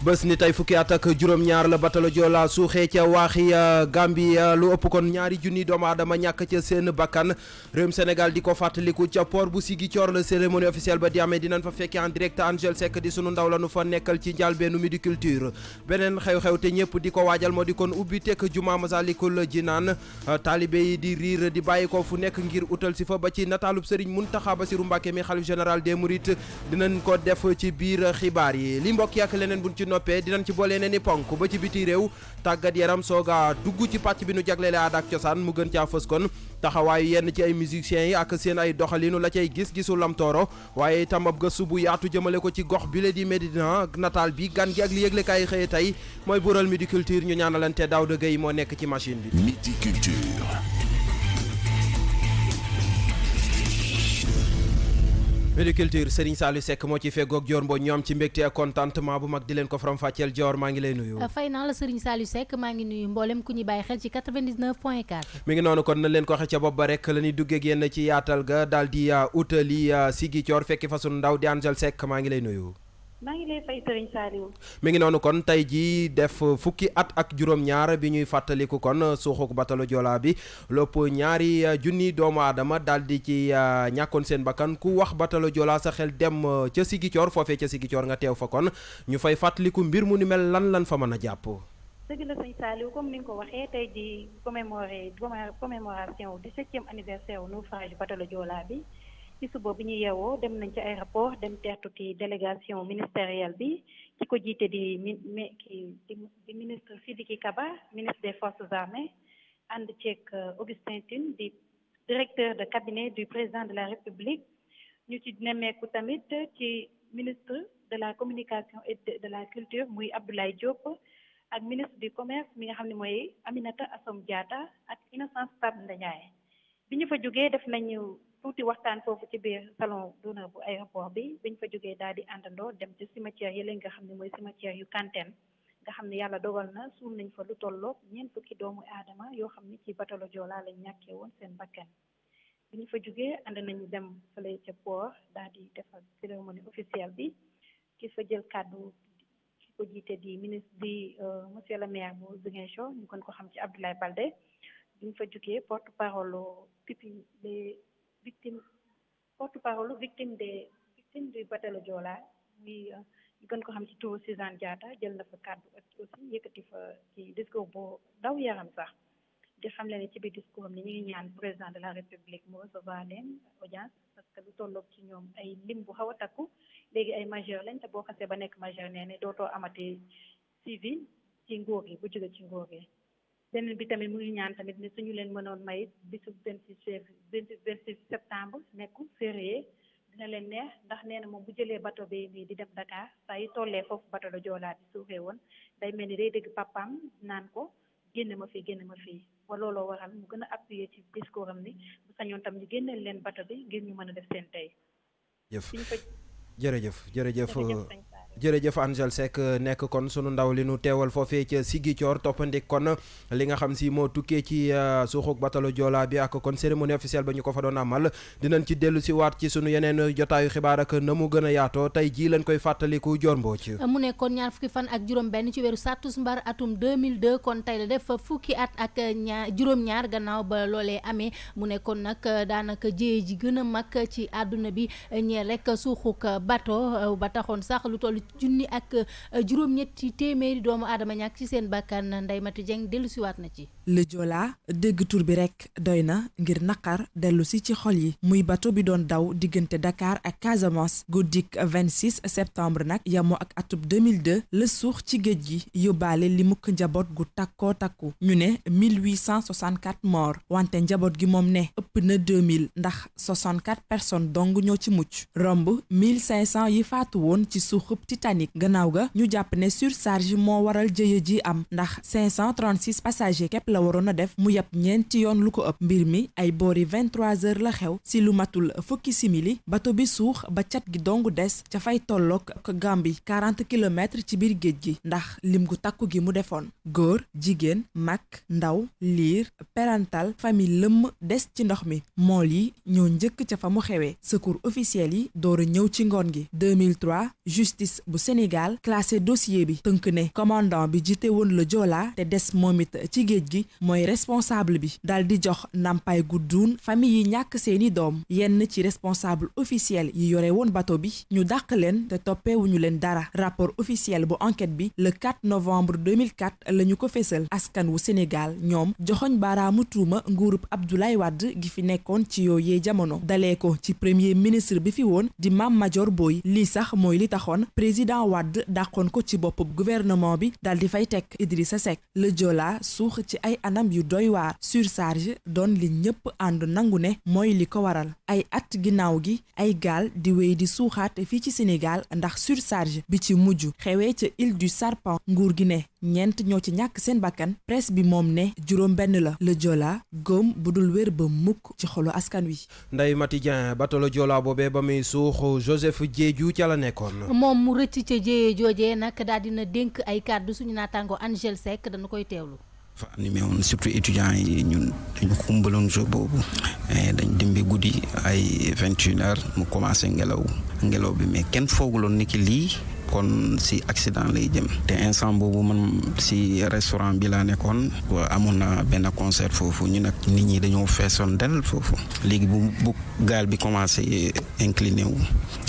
bés ni tey fukki at ak juróom-ñaar la batalo Joola suuxee ca waaxi Gambie lu ëpp kon ñaari junni doomu aadama ñàkk ca seen bakkan réewum Sénégal di ko fàttaliku ca port bu Ziguinchor la cérémonie officielle ba di amee dinañ fa fekkee en direct Angel Seck di sunu ndaw la nu fa nekkal ci njàlbeenu Midi Culture beneen xew-xew te ñëpp di ko waajal moo di kon ubbi tekk juma Masalikul Jinaan taalibe yi di riir di bàyyi ko fu nekk ngir utal si fa ba ci nataalub Serigne Mountakha Bassirou Mbacké mi xalif général des Mourides dinañ ko def ci biir xibaar yi li mbokk yàq leneen buñ ci noppee dinañ ci boole ne ni ponk ba ci biti réew tàggat yaram sooga dugg ci pàcc bi nu jagleele aada ak cosaan mu gën caa fës kon taxawaayu yenn ci ay musiciens yi ak seen ay doxalinu la cay gis-gisu Lamtooro waaye itam ab gëstu bu yaatu jëmale ko ci gox bi la di Médina nataal bi gan gi ak li yëgle kaay xëye tey mooy bural Midi Culture ñu ñaanalante Daouda Gueye moo nekk ci machine bi. Midi Culture. Midi Culture Serigne Saliou Seck moo ci feggoog Dior Mbodj ñoom ci mbégte ak contentement bu mag di leen ko faram fàcceel Dior maa ngi lay nuyu. fay naa la Serigne Saliou Seck maa ngi nuyu mboolem ku ñu bàyyi xel ci 99.4. mi ngi noonu kon na leen ko waxee ca bopp ba rek la ñuy duggee génn ci yaatal ga daal di utali Ziguinchor fekki fa sunu ndaw di Angel Seck maa ngi lay nuyu. maa ngi lay fay Serigne Saliou. mi ngi noonu kon tey jii def fukki at ak juróom-ñaar bi ñuy fàttaliku kon suuxuk batalo Joola bi lépp ñaari junni doomu aadama daal di ci ñàkkoon seen bakkan ku wax batalo Joola sa xel dem ca Ziguinchor foofee ca Ziguinchor nga teew fa kon ñu fay fàttaliku mbir mu ni mel lan fa mën a jàpp. dëgg la Serigne Saliou comme ni nga ko waxee tey di commémoration 17e anniversaire au naufrage batalo Joola bi. ci suba bi ñu yeewoo dem nañ ci aéroport dem teertu ci délégation ministérielle bi ki ko jiite di ministre Sidiki Kaba ministre des forces armées ànd ceeg Augustin Tine di directeur de cabinet du président de la République ñu ci nemmeeku tamit ci ministre de la communication et de la culture muy Abdoulaye Diop ak ministre du commerce mi nga xam ne mooy Aminata Assome Diatta ak Innocence Ntap Ndiaye bi ñu fa jógee def nañu tuuti waxtaan foofu ci biir salon d'honneur bu aéroport bi biñ fa jógee daal di àndandoo dem ci cimetière yi nga xam ne mooy cimetière yu Kanteen nga xam ne yàlla dogal na suul nañ fa lu tolloog ñeent fukki doomu aadama yoo xam ne ci batalo Joola lañ ñàkkee woon seen bakkan bi ñu fa jógee ànd nañu dem fële ca port daal di defal cérémonie officielle bi ki fa jël kàddu ki ko jiite di ministre di monsieur le maire bu Ziguinchor ñu kon ko xam ci Abdoulaye Baldé bi ñu fa jógee porte-parole victime du batalo Joola muy ñu gën ko xam ci turu Suzanne Diatta jël na fa kàddu ak aussi yëkkati fa ci discours bu daw yaram sax di xam le ne ci biir discours am ni ñu ngi ñaan président de la république mu recevoir leen audience parce que lu tolloog ci ñoom ay lim bu xaw a takku léegi ay majeur lañ te boo xasee ba nekk majeur nee ne dootoo amati civil ci nguur gi bu jóge ci nguur gi beneen bi tamit mu ngi ñaan tamit ne suñu leen mënoon may bisu 26 septembre nekku férié dina leen neex ndax nee na moom bu jëlee bateau bi di dem Dakar saa yi tollee foofu bateau la Joola bi suuxee woon day mel ni day dégg papaam naan ko génn ma fii ba looloo waral mu gën a appuyer ci discours am ni bu sañoon tam ñu génneel leen bateau bi ngir ñu mën a def seen tey. jërëjëf Angel Seck nekk kon sunu ndaw li nu teewal foofee ca Ziguinchor toppandik kon li nga xam si moo tukkee ci suuxuk batalo Joola bi ak kon cérémonie officielle ba ñu ko fa doon amal dinañ ci dellu si waat ci sunu yeneen jotaayu xibaar ak na mu gën a yaatoo tey jii lañ koy fàttaliku Dior Mbodj mu nekkoon ñaar fukki fan ak juróom-benn ci weeru sàttumbar atum 2002 kon tey la def fukki at ak juróom-ñaar gannaaw ba loolee amee mu nekkoon nag daanaka jéye ji gën a mag ci àdduna bi ñeel rek suuxuk bato ba taxoon sax lu toll junni ak juróom-ñetti téeméeri doomu aadama ñàkk ci seen bakkan Ndeye Mati Dieng dellusiwaat na ci. le Joola dégg tur bi rek doy na ngir naqar dellusi ci xol yi muy bato bi doon daw diggante Dakar ak Casamance guddik 26 septembre nag yamoo ak atub 2002 la suux ci géej gi yóbbaale li mukk njaboot gu takkoo takku ñu ne 1864 morts wante njaboot gi moom ne ëpp na 2000 ndax 64 personnes dong ñoo ci mucc romb 1500 yi faatu woon ci suuxub Titanic gannaaw ga ñu jàpp ne surcharge moo waral jëye ji am ndax 536 passagers képp la la waroon a def mu yab ñeenti yoon lu ko ëpp. mbir mi ay boori 23h la xew si lu matul fukki simili bato bi suux ba cat gi dong des ca fay tolloog Gambie 40 kilomètres ci biir géej gi ndax lim gu takku gi mu defoon. góor jigéen mag ndaw liir parental famille lëmm des ci ndox mi. mool yi ñoo njëkk ca fa mu xewee. secours officiel yi door a ñëw ci ngoon gi. 2003 justice bu Sénégal classé dossier bi tënk ne commandant bi jiite woon le Joola te des moom it ci géej gi mooy responsable bi dal di jox nampaay gudduun famille yi ñàkk seeni doom. yenn ci responsable officiel yi yore woon bato bi ñu dàq leen te toppeewuñu leen dara. rapport officiel bu enquête bi le 4 novembre 2004 la ñu ko fésal. askan wu Sénégal ñoom joxoñ baaraamu tuuma nguurub Abdoulaye Wade gi fi nekkoon ci yooyee jamono dalee ko ci premier ministre bi fi woon di Mame Madior Boye. lii sax mooy li taxoon président Wade dàqoon ko ci bopp gouvernement bi dal di fay teg Idrissa Seck. le Joola suux ci ay anam yu doy waar. surcharge doon li ñëpp ànd nangu ne mooy li ko waral. ay at ginnaaw gi ay gaal di wéy di suuxaat fii ci Sénégal ndax surcharge bi ci mujj xewee ca île du Serpent. nguur gi ne ñeent ñoo ci ñàkk seen bakkan presse bi moom ne juróom benn la. le Joola góom bu dul wér ba mukk ci xolu askan wi. Ndeye Mati Dieng bato le Joola boobee ba muy suux Joseph Diédhiou ca la nekkoon. moom mu rëcc ca jéyee joojee nag daal dina dénk ay kàddu suñu naataango Angel Seck dañu koy teewlu. fa animé woon surtout étudiants yi ñun dañu xumbaloon jour boobu dañ dimbi guddi ay 21h mu commencé ngelaw bi mais kenn fooguloon ni ki lii kon si accident lay jëm te instant boobu man si restaurant bi laa nekkoon amoon na benn concert foofu ñu nag nit ñi dañoo feesoon del foofu léegi bu gaal bi commencé incliné wu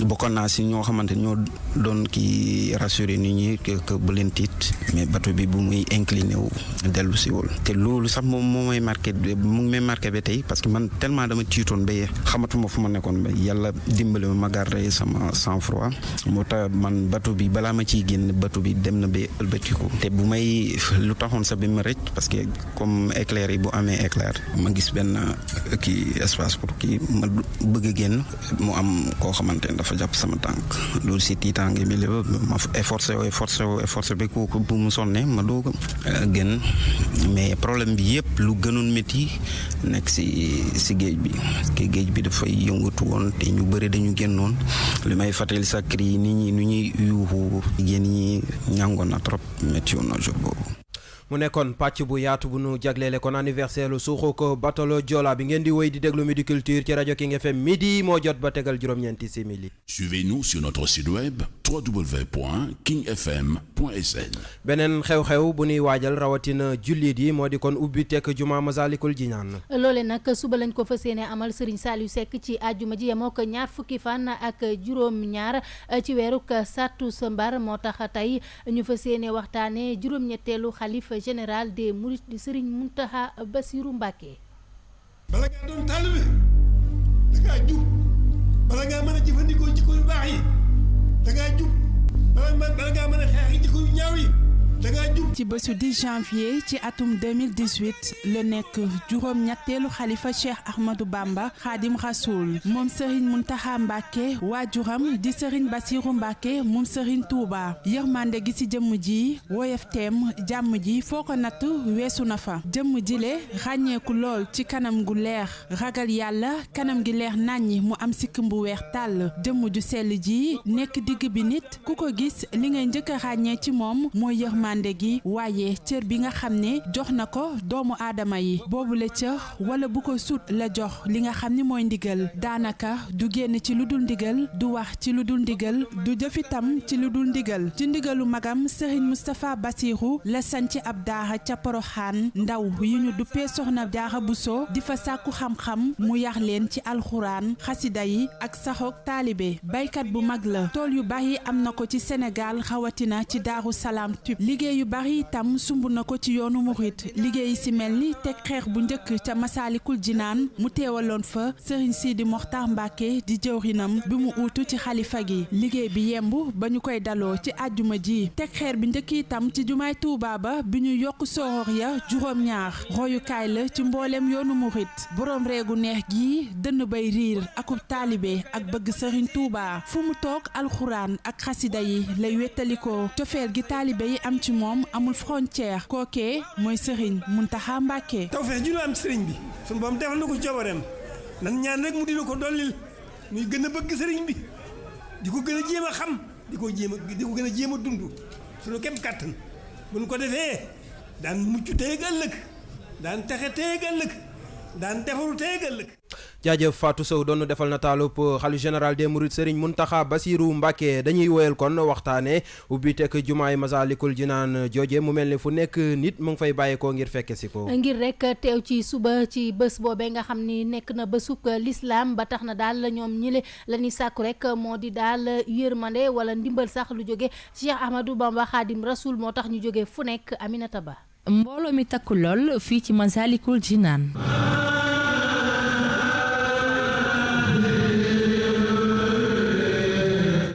bokkoon naa si ñoo xamante ñoo doon ki rassuré nit ñi que bu leen tiit mais bateau bi bu muy incliné wu dellu si wul te loolu sax moom moo may marqué mu ngi may marqué ba tey parce que man tellement dama tiitoon ba xamatuma fu ma nekkoon ba yàlla dimbali ma garder sama sang-froid moo tax man bateau bi balaa ma ciy génn bateau bi dem na ba ëlbatiku te bu may lu taxoon sax bi ma rëcc parce que comme éclair yi bu amee éclair ma gis benn kii espace pour kii ma bëgg a génn mu am koo xamante ne dafa jàpp sama tànk loolu si tiitaange bi la ma efforcé ba kooku bu mu sonne ma doog a génn mais problème bi yëpp lu gënoon métti nekk si géej bi te géej bi dafay yëngatu woon te ñu bëri dañu génnoon li may fàttali sa cri nit ñi nu ñuy yuuxu jigéen ñi ñàngoon na trop métti woon na jour boobu. mu nekkoon pàcc bu yaatu bu nu jagleele kon anniversaire lu suuxu ko bateau le Joola bi ngeen di wéy di déglu Midi Culture ci rajo King FM midi moo jot ba tegal juróom-ñeenti simili. Suivez-nous sur notre site web www.kingfm.sn. beneen xew-xew bu nuy waajal rawatina jullit yi moo di kon ubbi tekk juma Masalikul Jinaan. loole nag suba lañ ko fas yéene amal Serigne Saliou Seck ci àjjuma ji yemoo ko ñaar fukki fan ak juróom-ñaar ci weeru Satumbar moo tax tey ñu fas yéene waxtaane juróom-ñetteelu xalif général des Mourides di Serigne Mountakha Bassirou Mbacké. bala ngaa doon taalibe da ngaa jub bala ngaa mën a jëfandikoo jikko yu baax yi da ngaa jub bala ngaa mën a xeex jikko yu ñaaw yi da ngaa jub. ci bésu 10 janvier ci atum 2018 la nekk juróom-ñetteelu xalifa Cheikh Ahmadou Bamba Khadim Rasoul moom Serigne Mountakha Mbacké waajuram di Serigne Bassirou Mbacké moom Serigne Touba yërmande gi ci jëmm ji woyefteem jàmm ji foo ko natt weesu na fa jëmm jile ràññeeku lool ci kanam gu leer ragal yàlla kanam gi leer nàññi mu am sikkim bu weex tàll jëmm ju sell ji nekk digg bi nit ku ko gis li ngay njëkk a ràññee ci moom mooy yërmande gi waaye cër bi nga xam ne jox na ko doomu aadama yi boobu la cër wala bu ko sut la jox li nga xam ni mooy ndigal daanaka du génn ci lu dul ndigal du wax ci lu dul ndigal du jëfitam ci lu dul ndigal ci ndigalu magam Serigne Moustapha Bassirou la sanc ab daara ca Poroxaan ndaw yi ñu duppee Soxna Jaara Buso di fa sàkku xam-xam mu yar leen ci alxuraan xasida yi ak saxoog taalibe baykat bu mag la tool yu bari am na ko ci Sénégal xawatina ci Daaru Salaam tub liggéey yu bari itam sumb na ko ci yoonu murit liggéey si mel ni teg xeex bu njëkk ca Masaalikul Jinaan mu teewaloon fa Serigne Sidi Mokhtar Mbacké di jëwrinam bi mu uutu ci xalifa gi liggéey bi yemb ba ñu koy daloo ci àjjuma ji teg xeer bi njëkk itam ci jumaay Tuubaa ba bi ñu yokk sooroor ya juróom-ñaar royukaay la ci mbooleem yoonu murit boroom reegu neex gi dënn bay riir akub taalibe ak bëgg Serigne Touba fu mu toog alxuraan ak xasida yi lay wettalikoo cofeel gi taalibe yi am ci ci moom amul frontière kookee mooy Serigne Mountakha Mbacké. tawfeex ju ñu am ci sëriñ bi sunu borom defal na ko coobareem nan ñaan rek mu dina ko dollil muy gën a bëgg sëriñ bi di ko gën a jéem a xam di ko gën a jéem a dund suñu kem kàttan bu ñu ko defee daan mucc tey ak ëllëg daan texe tey ak ëllëg daan defaru tey ak ëllëg. jaajëf Fatou Sow doon defal nataalub xalifa général des Mourides Serigne Mountakha Bassirou Mbacké dañuy woyal kon waxtaane ubbi tek jumaay Masalikul Jinaan jooje mu mel ni fu nekk nit mu ngi fay bàyyeekoo ngir fekke si ko ngir rek teew ci suba ci bés boobee nga xam ni nekk na bésub l'islam ba tax na daal ñoom ñile la ñuy sàkku rek moo di daal yërmande wala ndimbal sax lu jóge Cheikh Ahmadou Bamba Khadim Rasoul moo tax ñu jóge fu nekk Aminata Ba. mbooloo mi takku lool fii ci Masalikul Jinaan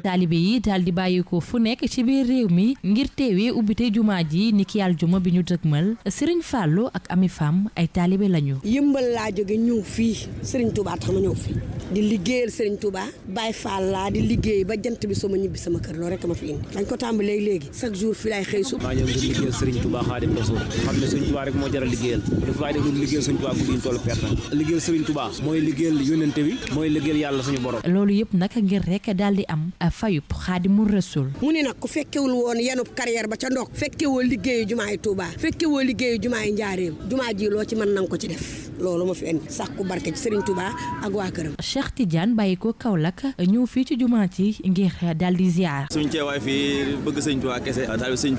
taalibe yi daal di bàyyiko fu nekk ci biir réew mi ngir teewee ubbite jumaa ji ni ki aljuma bi ñu dëgmal Serigne Fallou ak Ami Fam ay taalibe lañu. yëmbal laa jóge ñëw fii Serigne Touba tax ma ñëw fii di liggéeyal Serigne Touba Baye Fall laa di liggéey ba jant bi sama ñibbi sama kër loolu rek ma fi indi dañ ko tàmbalee léegi chaque jour fii laay xëy su maa ñëw ngir liggéeyal Serigne Touba Khadim Rasoul xam ne Serigne Touba rek moo jaral liggéeyal dafa waay def lu liggéeyal Serigne Touba guddi ñu tollu perte liggéeyal Serigne Touba mooy liggéeyal yónnente bi mooy liggéeyal yàlla suñu borom. loolu yëpp nag ngir rek daal di am fayub Xaadimu Rasul mu ne nag ku fekkewul woon yanub carrière ba ca ndox fekkewoo liggéeyu jumaay Touba fekkewoo liggéeyu jumaay Njaaréem jumaa ji loo ci mën nanga ko ci def loolu ma fi indi sàkku barke ci Serigne Touba ak waa këram. Cheikh Tidiane bàyyi ko Kaolack ñëw fii ci jumaa ci ngir daal di ziar. suñ teewaay fii bëgg Serigne Touba kese taal Serigne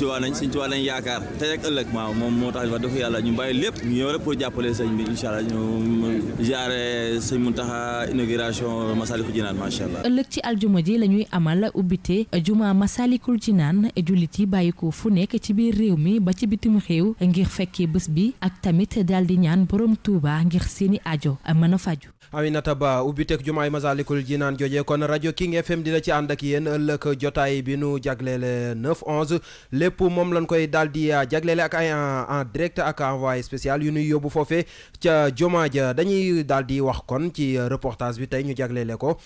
Touba nañ yaakaar tey ak ëllëg waaw moom moo tax wax dëgg yàlla ñu bàyyi lépp ñu ñëw rek pour jàppale sëñ bi incha allah ñu ziare sëñ Mountakha inauguration Masalikul Jinaan macha allah. ëllëg ci aljuma ji la ñuy amal ubbite juma Masalikul Jinaan jullit yi bàyyi ko fu nekk ci biir réew mi ba ci bitim réew ngir fekkee bés bi ak tamit daal di ñaan borom Touba ngir seeni ajo mën a faju. Aminata Ba ubbiteg jumaay Masalikul Jinaan jooje kon rajo King FM dina ci ànd ak yéen ëllëg jotaay bi nu jagleele 9-11 lépp moom lañ koy daal di jagleele ak ay en direct ak envoyé spécial yu nuy yóbbu foofee ca jumaa ja dañuy daal di wax kon ci reportage bi tey ñu jagleele ko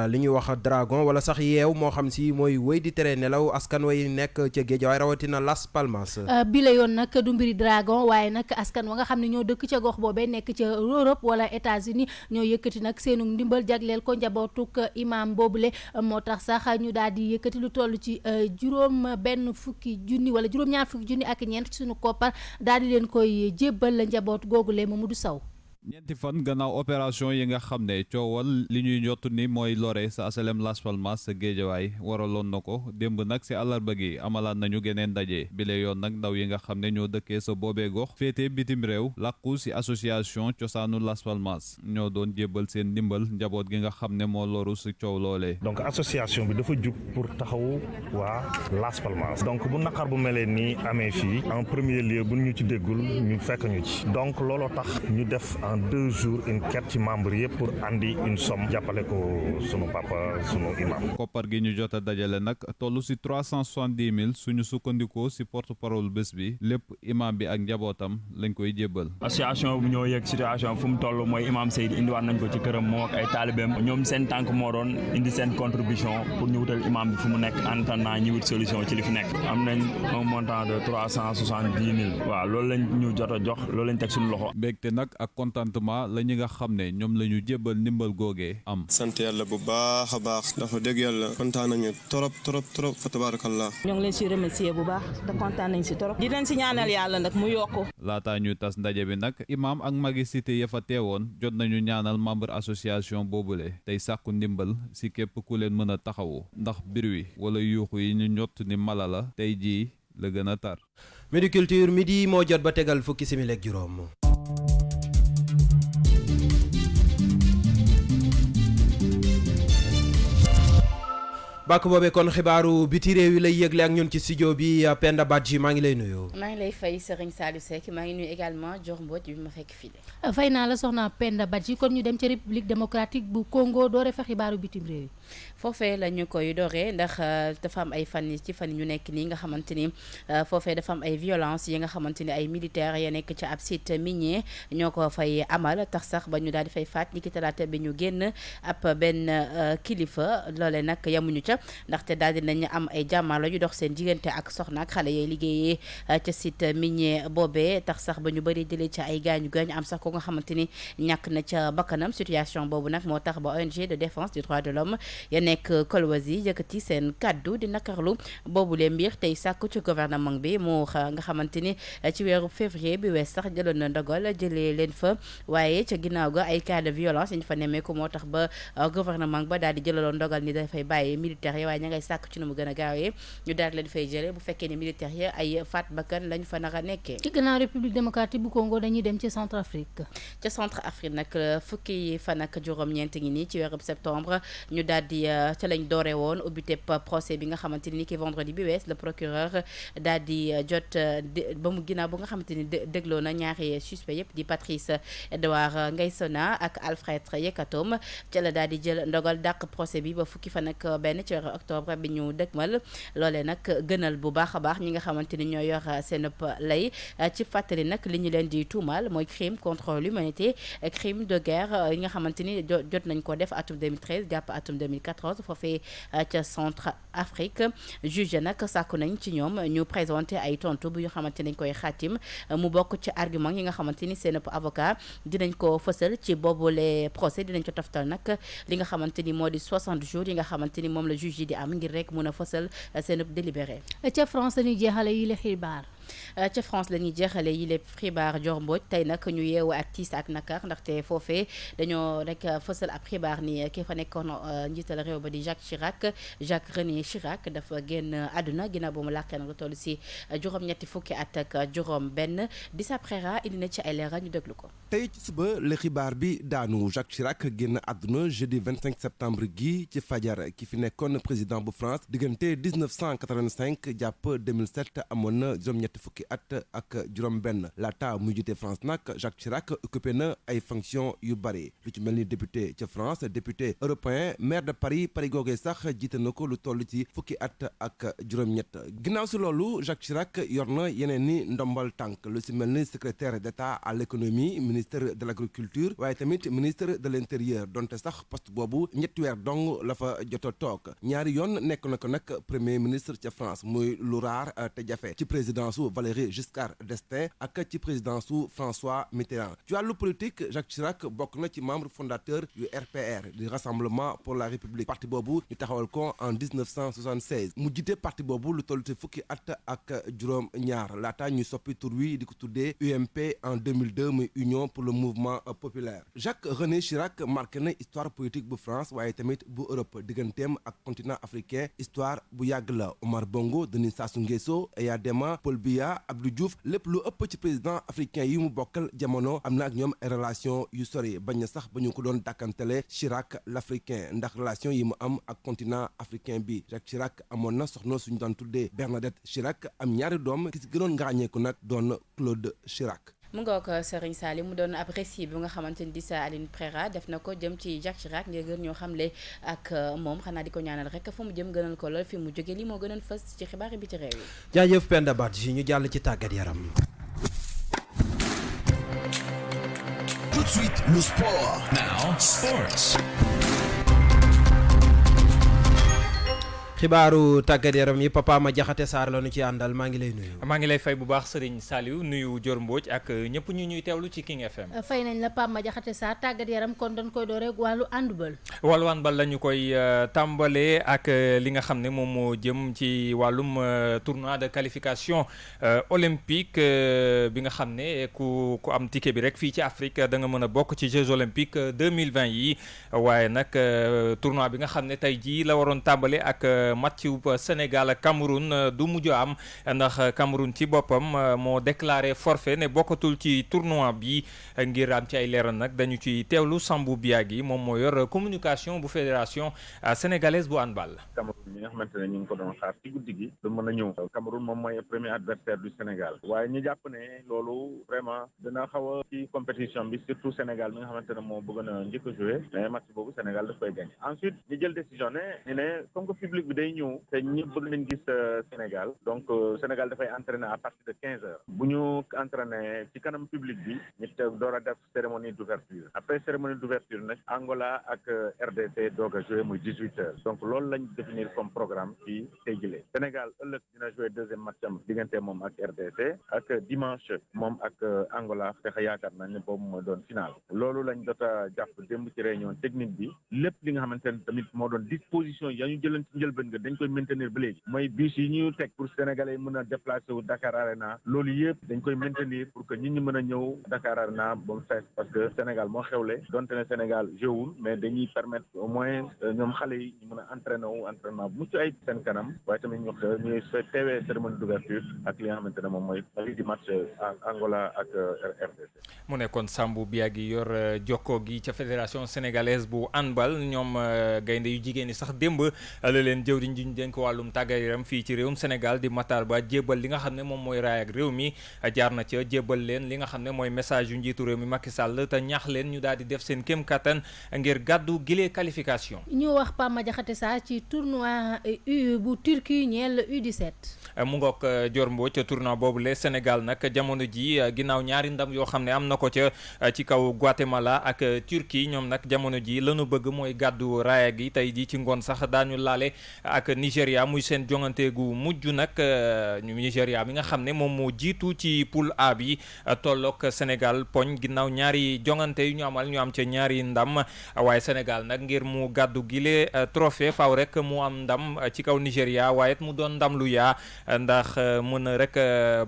li ñuy wax dragon wala sax yeew moo xam si mooy wéy di tere nelaw askan way nekk ca Géejawaay rawatina Las Palmas. bi la yoon nag du mbiri dragon waaye nag askan wa nga xam ne ñoo dëkk ca gox boobee nekk ca Europe wala États-Unis ñoo yëkkati nag seenu ndimbal jagleel ko njabootuk imam boobule moo tax sax ñu daal di yëkkati lu toll ci juróom-ñaar fukki junni ak ñeent ci sunu koppar daal di leen koy jébbal njaboot googule Mamadou Sow. ñeenti fan gannaaw opération yi nga xam ne coowal li ñuy njott ni mooy lore sa asalem Las Palmas sa Géejawaay waraloon na ko démb nag si àllarba gi amalaat nañu geneen ndaje bile yoon nag ndaw yi nga xam ne ñoo dëkkee sa boobee gox féete bitim réew làqu si association cosaanu Las Palmas ñoo doon jébbal seen ndimbal njaboot gi nga xam ne moo loru si coow loolee. donc association bi dafa jug pour taxawu waa Las Palmas donc bu naqar bu melee nii amee fii en premier lieu bu ñu ci déggul ñu fekk ñu ci donc looloo tax ñu def en 2 jours une quête ci membre yëpp pour andi une somme jàppale ko sunu papa sunu imam. koppar gi ñu jot a dajale nag toll si 370 000 suñu sukkandikoo si porte parole bés bi lépp imam bi ak njabootam lañ koy jébbal. association bu ñoo yëg situation fu mu toll mooy imam Seydi indiwaat nañ ko ci këram moo ak ay taalibeem ñoom seen tànk moo doon indi seen contribution pour ñu wutal imam bi fu mu nekk en attendant ñu wut solution ci li fi nekk. am nañ un montant de 370 000 waaw loolu lañ ñu jot a jox loolu lañ teg suñu loxo. mbégte nag ak contentement la ñi nga xam ne ñoom la ñu jébbal ndimbal googee am. sant yàlla bu baax a baax dafa dëgg yàlla kontaan nañu trop fa tabarakallah. ñoo ngi leen si remercier bu baax te kontaan nañ si trop. di leen si ñaanal yàlla nag mu yokku. laataa ñu tas ndaje bi nag imaam ak magi cité ya fa teewoon jot nañu ñaanal membre association boobule tey sàkku ndimbal si képp ku leen mën a taxawu ndax bir wi wala yuuxu yi ñu ñott ni mala la tey jii la gën a tar. Midi Culture midi moo jot ba tegal fukki simili ak juróom. bàkk boobee kon xibaaru biti réew yi lay yëgle ak ñun ci studio bi Penda Badji maa ngi lay nuyu. maa ngi lay fay Serigne Saliou Seck maa ngi nuyu également Dior Mbodj bi ma fekk fii de. fay naa la soxna Penda Badji kon ñu dem ci République démocratique bu Congo doore fa xibaaru bitim réew yi. foofee la ñu koy dooree ndax dafa am ay fan ci fan ñu nekk nii nga xamante ni foofee dafa am ay violence yi nga xamante ni ay militaires ya nekk ci ab site minier ñoo ko fay amal tax sax ba ñu daal di fay faat ni ki talaata bi ñu génn ab benn kilifa loole nag yamuñu ca ndaxte daal di nañ am ay jàmmaarloo yu dox seen diggante ak soxna ak xale yooyu liggéeyee ca site minier boobee tax sax ba ñu bëri jëlee ca ay gaañu am sax ko nga xamante ni ñàkk na ca bakkanam situation boobu nag moo tax ba ONG de défense des droits de l'homme ya nekk Kolwezi yëkkati seen kaddu di nakarlu boobu lee mbir tey sàkku ci gouvernement bi mu nga xamante ni ci weeru février bi wees sax jëloon na ndogal jëlee leen fa waaye ca ginnaaw ga ay cas de violence ñu fa nemmeeku moo tax ba gouvernement ba daal di jëlaloon ndogal ni dafay bàyyi militaires yi waaye ña ngay sàkk ci nu mu gën a gaawee ñu daal leen fay jëlee bu fekkee ne militaires yi ay faat bakkan lañ fa nar a nekkee. ci gannaaw république démocratique bu Congo dañuy dem ci Centrafrique. ca Centrafrique nag fukki fan ak juróom-ñeent ngi nii ci weeru septembre ñu daal di ca lañ doore woon ubbiteb procès bi nga xamante ni ki vendredi bi wees le procureur daal di jot ba mu ginnaaw bu nga xamante ni dégloo na ñaari suspect yëpp di Patrice Edouard Ngaïsona ak Alfred Yekatom ca la daal di jël ndogal dàq procès bi ba fukki fan ak benn ci weeru octobre bi ñu dëgmal loolee nag gënal bu baax a baax ñi nga xamante ni ñoo yor seen lay ci fàttali nag li ñu leen di tuumal mooy crime contre l'humanité crime de guerre yi nga xamante ni jot nañ ko def atum 2013 jàpp atum 2014 foofee ca Centrafrique juge nag sàkku nañ ci ñoom ñu présenté ay tontu bu ñu xamante nañ koy xaatim mu bokk ci argument yi nga xamante ni seen avocat dinañ ko fësal ci boobule procès dinañ ko toftal nag li nga xamante ni moo di 60 jours yi nga xamante ni moom la juge yi di am ngir rek mun a fësal seen délibéré. ca France dañuy jeexale yi la xibaar. ca France la ñuy jeexale yi lépp xibaar Dior Mbodj tey nag ñu yeewu ak tiis ak nakar ndaxte foofee dañoo rek fësal ab xibaar ni ki fa nekkoon njiital réew ba di Jacques René Chirac dafa génn àdduna ginnaaw ba mu làkkee nag lu toll si juróom-ñetti fukki at ak juróom benn Dissa Préra indi na ci ay leeral ñu déglu ko. tey ci suba la xibaar bi daanu Jacques Chirac génn àdduna jeudi 25 septembre gi ci fajar ki fi nekkoon président bu France diggante 1985 jàpp 2007 amoon na juróom-ñetti fukki at ak juróom benn laata muy jiite France nag Jacques Chirac occupé na ay fonctions yu bari lu ci mel ni député ca France député européen maire de Paris googee sax jiite na ko lu toll ci fukki at ak juróom-ñett ginnaaw si loolu Jacques Chirac yor na yeneen ni ndombal tànk lu ci mel ni secrétaire d'État à l'économie ministre de l'agriculture waaye tamit ministre de l'intérieur donte sax poste boobu ñetti weer dong la fa jot a toog ñaari yoon nekk na ko nag premier ministre ca France muy lu raar te jafe ci présidence su Valéry Giscard d'Estaing ak ci présidence su François Mitterrand ci wàllu politique Jacques Chirac bokk na ci membre fondateur yu RPR di Rassemblement pour la République parti boobu ñu taxawal ko en 1976 mu jiite parti boobu lu toll ci fukki at ak juróom ñaar laata ñuy soppi tur wi di ko tuddee UMP en 2002 muy Union pour le mouvement populaire Jacques René Chirac marqué na histoire politique bu France waaye tamit bu Europe digganteem ak continent africain histoire bu yàgg la Omar Bongo Denis Sassou Nguesso Yaya Dema Paul Biya Abdou Diouf lépp lu ëpp ci président africain yi mu bokkal jamono am na ak ñoom ay relation yu sori bañ na sax ba ñu ko doon dàkkantele Chirac l'africain ndax relation yi mu am ak continent africain bi Jacques Chirac amoon na soxna suñu daan tuddee Bernadette Chirac am ñaari doom ki si gënoon nga ràññeeku nag doon Claude Chirac. mu nga ko Serigne Sali mu doon ab récit bi nga xamante ni Dissa Préra def na ko jëm ci Jacques Chirac ngir gën ñoo xamle ak moom xanaa di ko ñaanal rek fu mu jëm gënal ko lool fi mu jóge li moo gënoon fës ci xibaar bi ci réew yi. jaajëf Penda Badji ñu jàll ci tàggat yaram. Tout de suite le sport. Now sports. xibaaru tàggat yaram yi Papa Ma Jaxate Sarr la nu ci àndal maa ngi lay nuyu. maa ngi lay fay bu baax Serigne Saliou nuyu Dior Mbodj ak ñëpp ñu ñuy teewlu ci King FM. fay nañ la Papa Ma Jaxate Sarr tàggat yaram kon dañ koy dooree wàllu handball. wàllu handball la ñu koy tàmbalee ak li nga xam ne moom moo jëm ci wàllum tournoi de qualification olympique bi nga xam ne ku am ticket bi rek fii ci Afrique da nga mën a bokk ci Jeux olympiques 2020 yi waaye nag tournoi bi nga xam ne tey jii la waroon tàmbale ak match Sénégal ak Cameroun du mujj am ndax Cameroun ci boppam moo déclaré forfait ne bokkatul ci tournoi bi ngir am ci ay leeral nag dañu ci teewlu Sambou Biagui moom moo yor communication bu fédération sénégalaise bu handball. Cameroun mi nga xamante ne ñu ngi ko doon xaar ci guddi gi du mën a ñëw Cameroun moom mooy premier adversaire du Sénégal waaye ñu jàpp ne loolu vraiment dina xaw a ci compétition bi surtout Sénégal mi nga xamante ne moo bëgg na njëkk a joué mais match boobu Sénégal daf koy gagné ensuite ñu jël décision ne comme que public bi day ñëw te ñëpp bëgg nañ gis Sénégal donc Sénégal dafay entraîner à partir de 15 heures bu ñu entraîner ci kanam public bi ñu door a def cérémonie d'ouverture après cérémonie d'ouverture nag Angola ak RDC doog a joué muy 18 heures donc loolu lañ définir comme programme ci tey jëlee Sénégal ëllëg dina joué deuxième match am diggante moom ak RDC ak dimanche moom ak Angola fexe yaakaar nañ ne boobu mooy doon final loolu lañ jot a jàpp démb ci réunion technique bi lépp li nga xamante ne tamit moo doon disposition ya ñu jëloon ci njëlbeen nga dañ koy maintenir ba léegi mooy bus yi ñu teg pour sénégalais mën a déplacer wu Dakar Arena loolu yëpp dañ koy maintenir pour que nit ñi mën a ñëw Dakar Arena ba mu fees parce que Sénégal moo xewle donte ne Sénégal jouwul mais dañuy permettre au moins ñoom xale yi ñu mën a entraînement bu mucc ay seen kanam waaye tamit ñuy teewee cérémonie d'ouverture ak li nga xamante ne moom mooy di match Angola ak RDC. mu nekkoon Sambou Biagui yor jokkoo gi ca fédération sénégalaise bu handball ñoom gaynde yu jigéen ñi sax démb la leen jëwriñ ji ñu dénk wàllum tàggat yaram fii ci réewum Sénégal di Matar Ba jébbal li nga xam ne moom mooy raay ak réew mi jaar na ca jébbal leen li nga xam ne mooy message yu njiitu réew mi Macky Sall te ñaax leen ñu daal di def seen kéem kattan ngir gàddu gilee qualification. ñu wax Pama Diakhaté Sarr ci tournoi bu Turquie ñeel U17. mu ngoog Dior Mbodj ca tournoi boobu le Sénégal nag jamono ji ginnaaw ñaari ndam yoo xam ne am na ko ca ci kaw Guatemala ak Turquie ñoom nag jamono ji lañu bëgg mooy gàddu raaya gi tey ji ci ngoon sax daañu laale ak Nigéria muy seen jongante gu mujj nag ñu Nigéria mi nga xam ne moom moo jiitu ci poule A bi tolloog Sénégal poñ ginnaaw ñaari jongante yu ñu amal ñu am ca ñaari ndam waaye Sénégal nag ngir mu gàddu gile trophée faaw rek mu am ndam ci kaw Nigéria waaye mu doon ndam lu yaa ndax mën a rek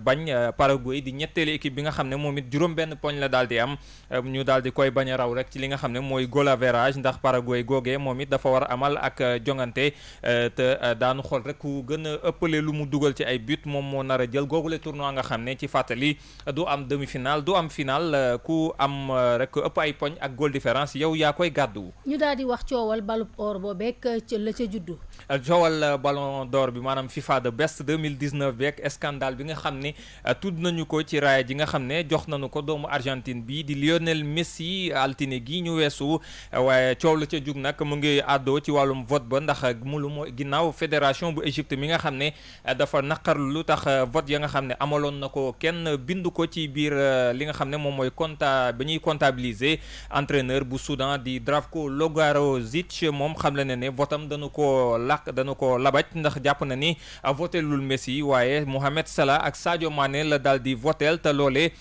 bañ Paraguay di ñetteelu équipe bi nga xam ne moom it juróom benn poñ la daal di am ñu daal di koy bañ a raw rek ci li nga xam ne mooy goal average ndax Paraguay googee moom it dafa war a amal ak jongante te daanu xool rek ku gën a ëppale lu mu dugal ci ay but moom moo nar a jël googule tournoi nga xam ne ci fàttali du am demi-finale du am finale ku am rek ëpp ay poñ ak goal différence yow yaa koy gàddu. ñu daal di wax coowal balub or boobeek la ca juddu. coowal ballon d'or bi maanaam FIFA the best 2019 beeg scandale bi nga xam ne tudd nañu ko ci raaya ji nga xam ne jox nañu ko doomu Argentine bi di Lionel Messi altine gi ñu weesu waaye coow la ca jug nag mu ngi àddoo ci wàllum vote ba ndax mulu moo ginnaaw fédération bu Égypte mi nga xam ne dafa naqarlu lu tax vote ya nga xam ne amaloon na ko kenn bindu ko ci biir li nga xam ne moom mooy ba ñuy comptabiliser entraîneur bu Soudan di Zdravko Logarovic moom xam le ne votam dañu ko labaj ndax jàpp na ni voté lul Messi waaye Mohamed Salah ak Sadio Mané la daal di votel te loolee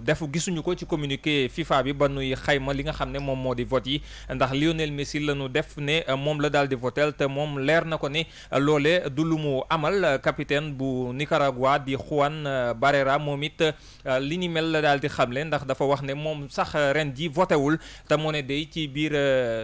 def gisuñu ko ci communiqué FIFA bi ba nuy xayma li nga xam ne moom moo di vote yi ndax Lionel Messi la ñu def ne moom la daal di votel te moom leer na ko ni loolee du lu mu amal capitaine bu Nicaragua di Juan Barrera moom it li ni mel la daal di xamle ndax dafa wax ne moom sax ren ji votéwul te moo ne day ci biir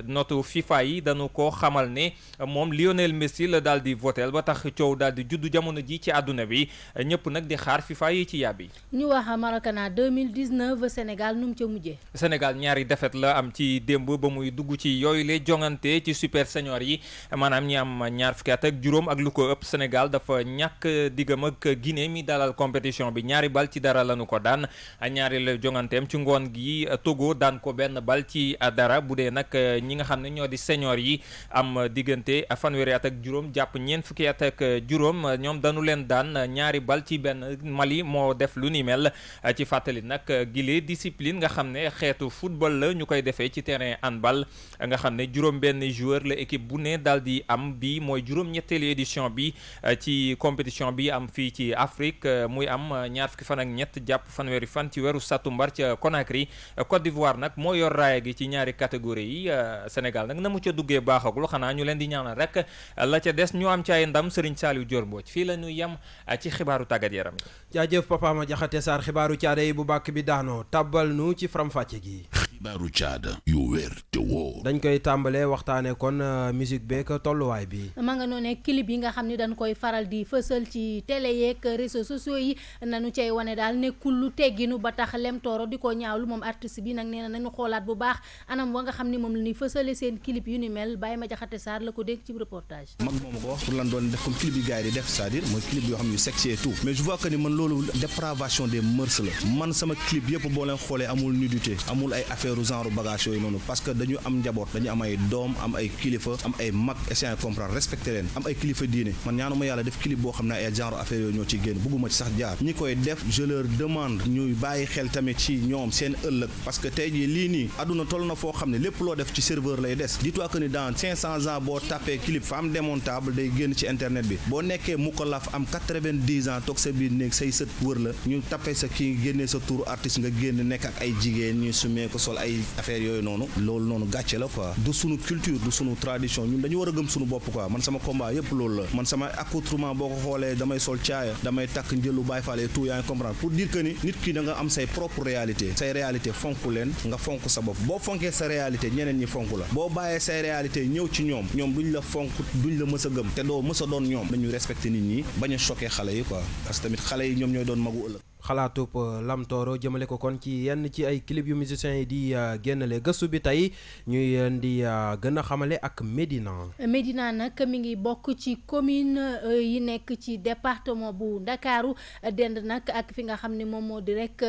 notu FIFA yi dañu ko xamal ne moom Lionel Messi la daal di votel ba tax coow daal di juddu jamono ji ci àdduna bi ñëpp nag di xaar FIFA yi ci yàbbi. ñu wax Maracana 2019 Sénégal nu mu ca mujjee. Sénégal ñaari défaite la am ci démb ba muy dugg ci yooyu lay jongante ci super senior yi maanaam ñi am ñaar fukki at ak juróom ak lu ko ëpp Sénégal dafa ñàkk diggam ak Guinée mi dalal compétition bi ñaari bal ci dara lañu ko daan ñaari la jonganteem ci ngoon gi Togo daan ko benn bal ci dara bu dee nag ñi nga xam ne ñoo di senior yi am diggante fanweeri at ak juróom jàpp ñeent fukki at ak juróom ñoom dañu leen daan ñaari bal ci benn Mali moo def lu ni mel ci fàttali nag gile discipline nga xam ne xeetu football la ñu koy defee ci terrain handball nga xam ne juróom benn joueur la équipe bu ne daal di am bi mooy juróom ñetteelu édition bi ci compétition bi am fii ci Afrique muy am ñaar fukki fan ak ñett jàpp fanweeri fan ci weeru satumbar ca Conakry Côte d'Ivoire nag moo yor raaya gi ci ñaari catégorie yi Sénégal nag na mu ca duggee baaxagul xanaa ñu leen di ñaanal rek la ca des ñu am ci ay ndam Serigne Saliou Dior Mbodj fii la ñu yem ci xibaaru tàggat yaram yi. jaajëf Papa Ma Jaxate Sarr xibaaru caada yi bu bàkk bi daanoo tàbbal nu ci faram-fàcce gi. xibaaru caada yu wér te wóor. dañ koy tàmbalee waxtaanee kon musique beeg tolluwaay bi. ma nga noonee clip yi nga xam ne dañ koy faral di fësal ci télé yeeg réseaux sociaux yi nanu cay wane daal nekkul lu tegginu ba tax Lem Tooro di ko ñaawlu moom artiste bi nag nee na nañu xoolaat bu baax anam wa nga xam ne moom la ñuy fësale seen clip yu ni mel Baye Madiakhate Sarr la ko dégg ci reportage. mag moomu ko wax pour lan doon def comme clip yi gars yi di def c'est-à-dire mooy clip yoo xam ne yu sexy et tout mais je vois que ni man loolu dépravation des mœurs la man sama clip yëpp boo leen xoolee amul nudité amul ay affaire genre bagage yooyu noonu parce que dañu am njaboot dañu am ay doom am ay kilifa am ay mag essayer comprendre respecter leen am ay kilifa diine man ñaanuma yàlla def clip boo xam ne ay genre affaire yooyu ñoo ci génn bëgguma ci sax jaar ñi koy def je leur demande ñuy bàyyi xel tamit ci ñoom seen ëllëg parce que tey jii lii nii àdduna toll na foo xam ne lépp loo def ci serveur lay des dis-toi que ni dans 500 ans boo tapé clip femme démontable day génn ci internet bi boo nekkee mukallaf am 90 ans toog sa biir néeg say sët wër la ñu tapé sa kii génnee sa tour artiste nga génn nekk ak ay jigéen ñuy sumee ko sol ay affaire yooyu noonu loolu noonu gàcce la quoi du sunu culture du sunu tradition ñun dañu war a gëm sunu bopp quoi man sama combat yëpp loolu la man sama accoutrement boo ko xoolee damay sol caaya damay takk njëlu Baay Faal et tout yaa ngi comprendre pour dire que ni nit ki da nga am say propre réalité say réalité fonk leen nga fonk sa bopp boo fonkee sa réalité ñeneen ñi fonk la boo bàyyee say réalité ñëw ci ñoom duñ la fonk duñ la mës a gëm te doo mës a doon ñoom dañuy respecter nit ñi bañ a choquer xale yi quoi parce que tamit xale yi ñoom ñooy doon magu ëllëg. xalaatub Lam Tooro jëmale ko kon ci yenn ci ay clip yu musiciens yi di génnale gëstu bi tey ñuy di gën a xamale ak Médina nag mi ngi bokk ci commune yi nekk ci département bu Ndakaaru dend nag ak fi nga xam ne moom moo di rek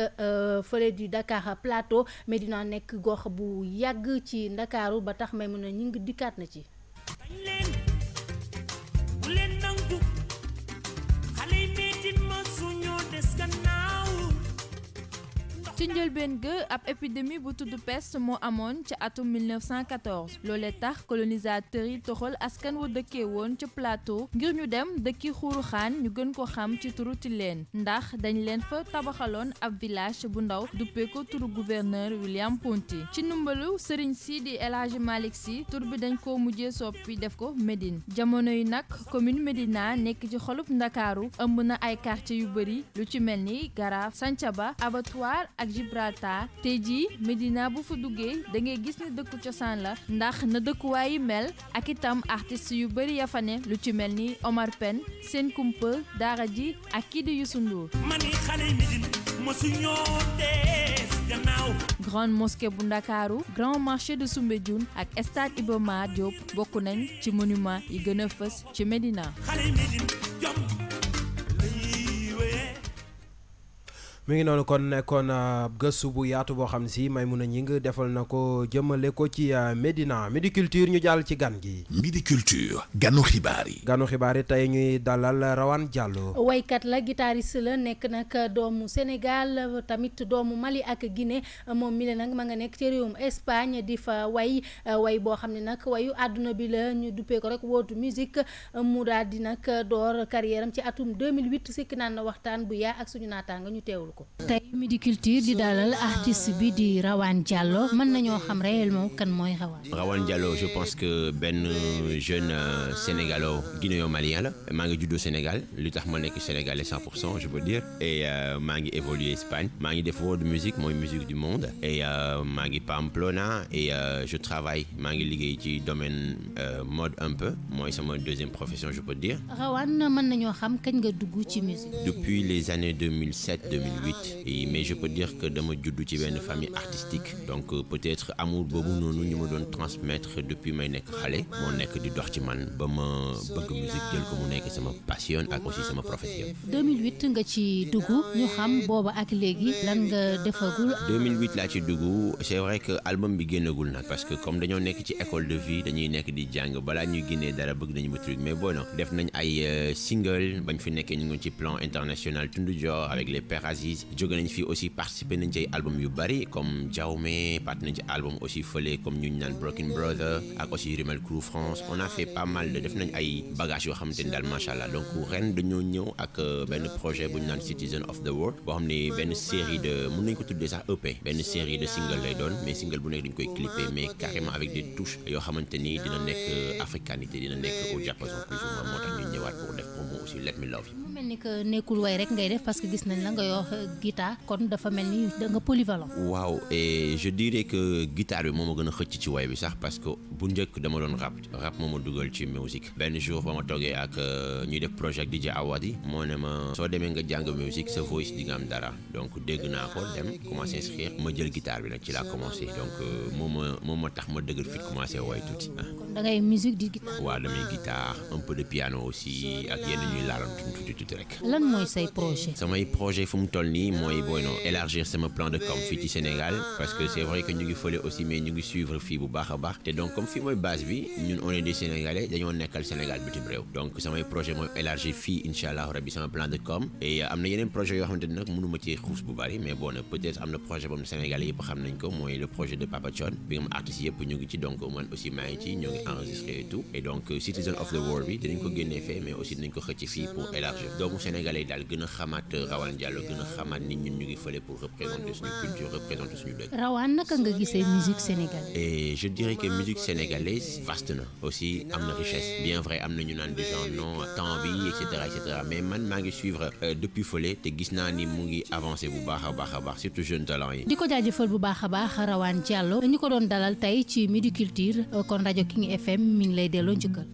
fële du Dakar Plateau Médina nekk gox bu yàgg ci Ndakaaru ba tax may mën a ñu ngi dikkaat na ci. ci njëlbeen ga ab épidémie bu tudd peste moo amoon ca atum 1914 loolee tax colonisateurs yi toxal askan wa dëkkee woon ca plateau ngir ñu dem dëkki Xuruxaan ñu gën ko xam ci turu Tilène ndax dañ leen fa tabaxaloon ab village bu ndaw duppee ko turu gouverneur William Ponty ci ndimbalu sëriñ si di El Hadji Malick Sy tur bi dañ ko mujjee soppi def ko Médine jamono yi nag commune Médina nekk ci xolub Ndakaaru ëmb na ay quartier yu bëri lu ci mel ni Garaaf Santhiaba Abattoir ak Gibraltar tey jii Médina bu fa duggee da ngay gis ne dëkku cosaan la ndax na dëkkuwaay yi mel ak itam artistes yu bëri ya fa ne lu ci mel ni Omar Pène Sen Kumpa Daara J ak kii di Youssou Ndour grande mosquée bu Ndakaaru grand marché de Soumbédioune ak stade Iba Mar Diop bokk nañ ci monument yi gën a fës ci Médina. mi ngi noonu kon nekkoon gëstu bu yaatu boo xam ne si Maimouna Gningue defal na ko jëmale ko ci Médina Midi Culture ñu jàll ci gan gi. Midi Culture ganu xibaar yi. ganu xibaar yi tey ñuy dalal Rawane Diallo. waykat la guitariste la nekk nag doomu Sénégal tamit doomu Mali ak Guinée moom mi la nag ma nga nekk ci réewum Espagne di fa way boo xam ne nag wayu àdduna bi la ñu duppee ko rek wootu musique mu daal di nag door carrière am ci atum 2008 sikki naan na waxtaan bu yaa ak suñu naataanga ñu teewlu. tey Midi Culture di dalal artiste bi di Rawane Diallo mën nañoo xam réellement kan mooy Rawane Diallo je pense que benn jeune sénégalo-guinéo-malien la maa ngi juddoo Sénégal li tax ma nekk sénégalais 100% je peux dire et maa ngi évolué Espagne maa ngi def world music mooy musique du monde et maa ngi Pamplona et je travaille maa ngi liggéey ci domaine mode un peu mooy sama deuxième profession je peux dire. Rawane mën nañoo xam kañ nga dugg ci musique. depuis les années 2007-2008 mais je peux dire que dama juddu ci benn famille artistique donc peut-être amour boobu noonu ñu ma doon transmettre depuis may nekk xale moo nekk di dox ci man ba ma bëgg musique jël ko mu nekk sama passion ak aussi sama profession. 2008 nga ci dugg ñu xam booba ak léegi lan nga defagul. 2008 laa ci dugg c'est vrai que album bi génnagul nag parce que comme dañoo nekk ci école de vie dañuy nekk di jàng balaa ñuy génnee dara bëgg nañu ma truc mais bon def nañ ay single bañ fi nekkee ñu ngi ci plan international Tundu Dior avec les Pères Aziz jóge nañ fi aussi participer nañ ci ay album yu bari comme Diaomé part nañ ci album aussi fële comme ñu naan Broken Brother ak aussi Rimel Crew France on a fait pas mal de def nañ ay bagages yoo xamante ni daal macha allah donc ren dañoo ñëw ak benn projet bu ñu naan Citizen of the World boo xam ne benn série de mën nañ ko tuddee sax EP benn série de single lay doon mais single bu nekk dañ koy clipper mais carrément avec des touches yoo xamante ni dina nekk africanité dina nekk au diapason plus ou moins moo tax ñu ñëwaat pour def promo aussi Let Me Love You. mu mel ni que nekkul way rek ngay def parce que gis nañ la nga yor guitare kon dafa mel ni da nga polyvalent. waaw et je dirais que guitare bi moo ma gën a xëcc ci way bi sax parce que bu njëkk dama doon rap moo ma dugal ci musique benn jour ba ma toogee ak ñuy def projet ak DJ Awadi moo ne ma soo demee nga jàng musique sa voice di nga am dara donc dégg naa ko dem commencé inscrire ma jël guitare bi nag ci laa commencé donc moom ma tax ma dëgër fit commencé way tuuti. kon da ngay musique di guitare. waaw damay guitare un peu de piano aussi ak yenn ñuy laaloon tuuti rek. lan mooy say projet. samay projet fu mu toll nii mooy élargir sama plan de com fii ci Sénégal parce que c'est vrai que ñu ngi fële aussi mais ñu ngi suivre fii bu baax a baax te donc comme fii mooy base bi ñun on est des Sénégalais dañoo nekkal Sénégal bitim réew donc samay projet mooy élargir fii incha allah rabbi sama plan de com et am na yeneen projet yoo xamante ne nag mënuma ci xuus bu bari mais bon peut-être am na projet boobu Sénégalais yëpp xam nañ ko mooy le projet de Papa Thione bi nga xam artistes yëpp ñu ngi ci donc man aussi maa ngi ci ñoo ngi enregistré et tout et donc Citizen of the World bi dinañ ko génnee fee mais aussi dinañ ko xëcc fii pour élargir doomu Sénégalais yi daal gën a xamaat Rawane Diallo gën a xamaat nit ñun ñu ngi fële pour représenter suñu culture représenter suñu dëkk. Rawane naka nga gisee musique sénégalaise. et je dirais que musique sénégalaise vaste na aussi am na richesse bien vrai am na ñu naan du genre non temps bi et cetera mais man maa ngi suivre depuis fële te gis naa ni mu ngi avancé bu baax a baax surtout jeune talent yi. di ko jaajëfal bu baax a baax Rawane Diallo ñu ko doon dalal tey ci Midi Culture kon rajo King FM mi ngi lay delloo njukkal.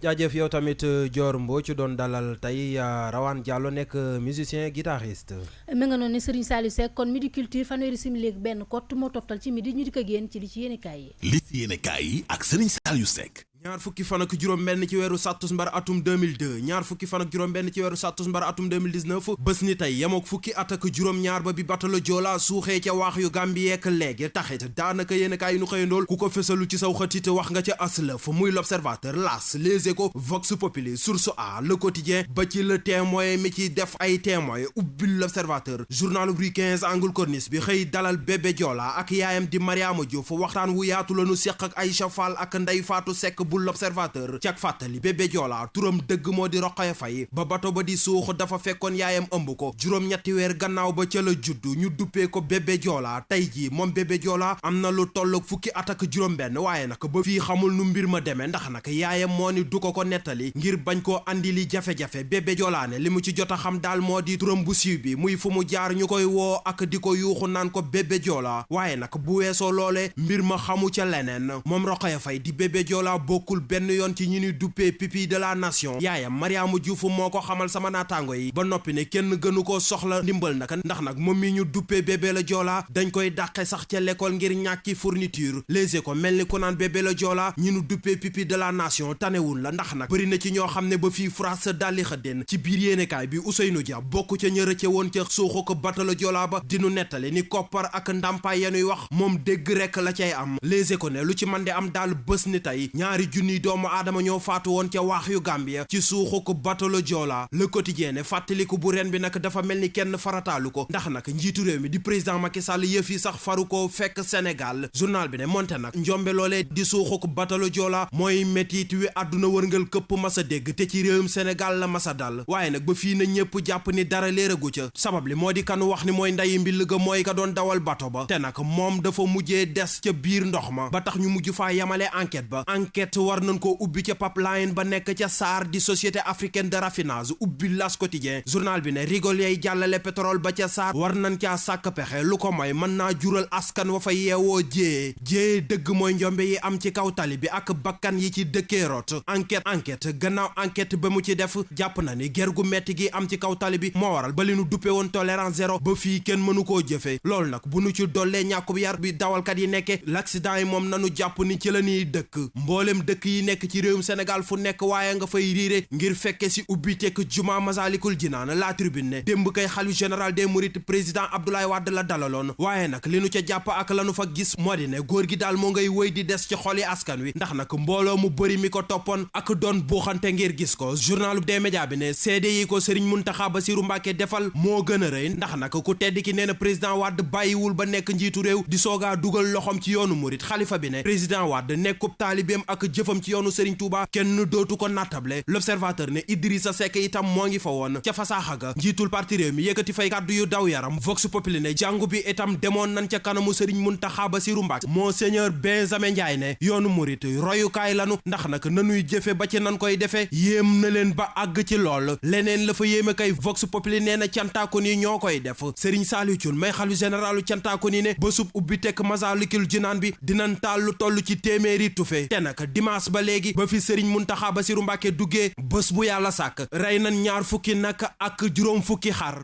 jaajëf yow tamit Dior Mbodj doon dalal tey Rawane Diallo nekk musicien guitariste. mi nga noonu ne Serigne Saliou Seck kon Midi Culture fanweeri simili ak benn kott moo toftal ci midi ñu di ko génn ci li ci yéenekaay yi. li ci yéenekaay yi ak Serigne Saliou Seck. ñaar fukki fan ak juróom benn ci weeru sàttumbar atum 2002 ñaar fukki fan ak juróom benn ci weeru sàttumbar atum 2019 bés ni tey yemook fukki at ak juróom ñaar ba bi batalo Joola suuxee ca waax yu Gambie ak léegi taxit daanaka yéen kaay yi nu xëyandool ku ko fësalu ci saw xëtit wax nga ca aslëf muy l'Observateur, L'As, Les Échos, Vox Populi, Source A, Le Quotidien ba ci Le Témoin mi ci def ay témoin ubbil l'Observateur journal Rue 15 angle Corniche bi xëy dalal bébé Joola ak yaayam di Mariama Diouf waxtaan wu yaatu lanu seq ak Aïcha Fall ak Ndeye Fatou Seck bu l'Observateur ci ak fàttali bébé Joola turam dëgg moo di Rokhaya Faye ba bato ba di suux dafa fekkoon yaayam ëmb ko juróom-ñetti weer gannaaw ba ca la juddu ñu duppee ko bébé Joola tey jii moom bébé Joola am na lu tolloog fukki at ak juróom benn waaye nag ba fii xamul nu mbir ma demee ndax nag yaayam moo ni du ko nettali ngir bañ koo andi li jafe-jafe bébé Joola ne li mu ci jot a xam daal moo di turam bu siiw bi muy fu mu jaar ñu koy woo ak di ko yuuxu naan ko bébé Joola waaye nag bu weesoo loole mbir ma xamu ca leneen moom Rokhaya Faye di bébé Joola bokkul benn yoon ci ñi ni duppee pipi de la nation yaayam Mariama Diouf moo ko xamal sama naataango yi ba noppi ne kenn gënu ko soxla ndimbal naka ndax nag moom mi ñu duppee bébé la Joola dañ koy dàqe sax ca l'école ngir ñàkki fourniture Les Échos mel ni ku naan bébé la Joola ñi nu duppee pipi de la nation tanewul la ndax nag bëri na ci ñoo xam ne ba fii France dalli xëddeen ci biir yéenekaay bi Ousseynou Dia bokk ca ña rëcce woon ca suuxu ko bato la Joola ba dinu nettali ni koppar ak ndàmpaay yanuy wax moom dégg rek la cay am Les Échos ne lu ci man di am daal bés ni tey ñaari junniy doomu aadama ñoo faatu woon ca waax yu Gambia ci suuxu ko bato la Joola Le Quotidien ne fàttaliku bu ren bi nag dafa mel ni kenn farataalu ko ndax nag njiitu réew mi di président Macky Sall yëf yi sax faru ko fekk Sénégal journal bi ne monte nag njombe loolee di suuxu ko bato la Joola mooy métit wi àdduna wërngal këpp masa dégg te ci réewum Sénégal la masa dal waaye nag ba fii na ñëpp jàpp ni dara léeragu ca sabab li moo di kanu wax ni mooy ndayi mbill ga mooy ka doon dawal bato ba te nag moom dafa mujjee des ca biir ndox ma ba tax ñu mujj faa yamale enquête ba enquête war nañ ko ubbi ca pipeline ba nekk ca SAR di société africaine de raffinage ubbi L'As Quotidien journal bi ne rigol yay jàllale pétrole ba ca SAR war nañ caa sàkk pexe lu ko mooy mën naa jural askan wa fa yeewoo jee dëgg mooy njombe yi am ci kaw tali bi ak bakkan yi ci dëkkee rot enquête gannaaw enquête ba mu ci def jàpp na ni ger gu metti gi am ci kaw tali bi moo waral ba li nu duppe woon tolérance zéro ba fii kenn mënu koo jëfe loolu nag bu nu ci dollee ñàkkub yar bi dawalkat yi nekke l'accident yi moom nanu jàpp ni ci la ñuy dëkk mboolem dëkk yi nekk ci réewum Sénégal fu nekk waaye nga fay riire ngir fekke si ubbi tekk juma Masalikul Jinaan La Tribune ne démb kay xalifa général des mourides président Abdoulaye Wade la dalaloon waaye nag li nu ca jàpp ak lanu fa gis moo di ne góor gi daal moo ngay wëy di des ci xoli askan wi ndax nag mbooloo mu bëri mi ko toppoon ak doon buuxante ngir gis ko journalu des médias bi ne seede yi ko Serigne Mountakha Bassirou Mbacké defal moo gën a rëy ndax nag ku tedd ki nee na président Wade bàyyiwul ba nekk njiitu réew di soogaa dugal loxom ci yoonu murit xalifa bi ne président Wade nekkub taalibeem ak jëfam ci yoonu Serigne Touba kenn dootu ko nattable. L'Observateur ne Idrissa Seck itam moo ngi fa woon ca fasaaxa ga njiitul parti réew mi yëkkati fay kàddu yu daw yaram. Vox Populi ne jàngu bi itam demoon nañ ca kanamu Serigne Mountakha Bassirou Mbacké. Monseigneur Benjamin Ndiaye ne yoonu murit royukaay lanu ndax nag nanuy jëfe ba ci nan koy defee yéem na leen ba àgg ci lool. leneen la fa yéeme kay Vox Populi nee na cantaakon yi ñoo koy def. Serigne Saliou Thioune may xalifa généralu cantaakon yi ne bésub ubbi tekk Masaalikul Jinaan bi dinañ taal lu toll ci téeméeri tufe te nag dimanche ba léegi ba fi Serigne Mountakha Bassirou Mbacké duggee bés bu yàlla sàkk rey nañ 20 fukki nag ak juróom fukki xar.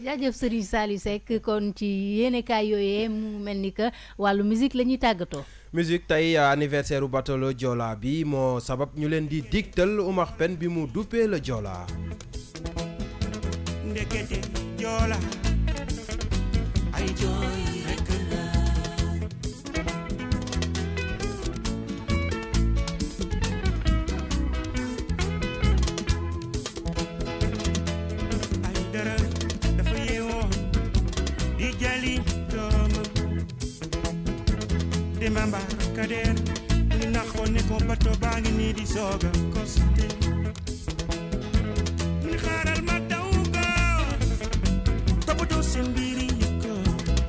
jaajëf Serigne Saliou Seck kon ci yéenekaay yooyee mu mel ni que wàllu musique la ñuy tàggatoo. musique tey anniversaire u batalo Joola bi moo sabab ñu leen di digtal Oumar Pène bi mu duppee la Joola. ndekete Joola ay jooy rekk la ay dara dafa yeewoon di jali doomam Demba Mbaar Kader ñu naxoon ne ko bato baa ngi nii di sooga costé mu ni xaaral ma daw toppatoo seen mbiri yëkko.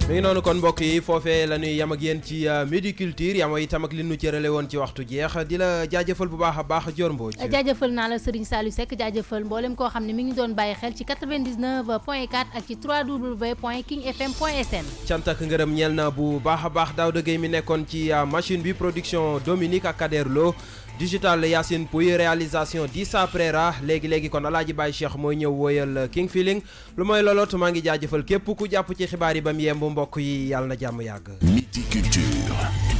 mi ngi noonu kon mbokk yi foofee la ñuy yam ak yéen ci Midi Culture yama itam ak li nu cërale woon ci waxtu jeex di la jaajëfal bu baax a baax Dior Mbodj. jaajëfal naa la Serigne Saliou Seck jaajëfal mboolem koo xam ne mi ngi doon bàyyi xel ci 99.4 ak ci www.kingfm.sn. cant ak ngërëm ñeel na bu baax a baax Daouda Gueye mi nekkoon ci machine bi production Dominique ak Kader Lo digital Yacine Pouy réalisation Dissa Prera léegi kon Alaaji Baye Cheikh mooy ñëw woyal King Feeling lu mooy looloot maa ngi jaajëfal képp ku jàpp ci xibaar yi ba mu yemb mbokk yi yàlla na jàmm yàgg. Midi Culture.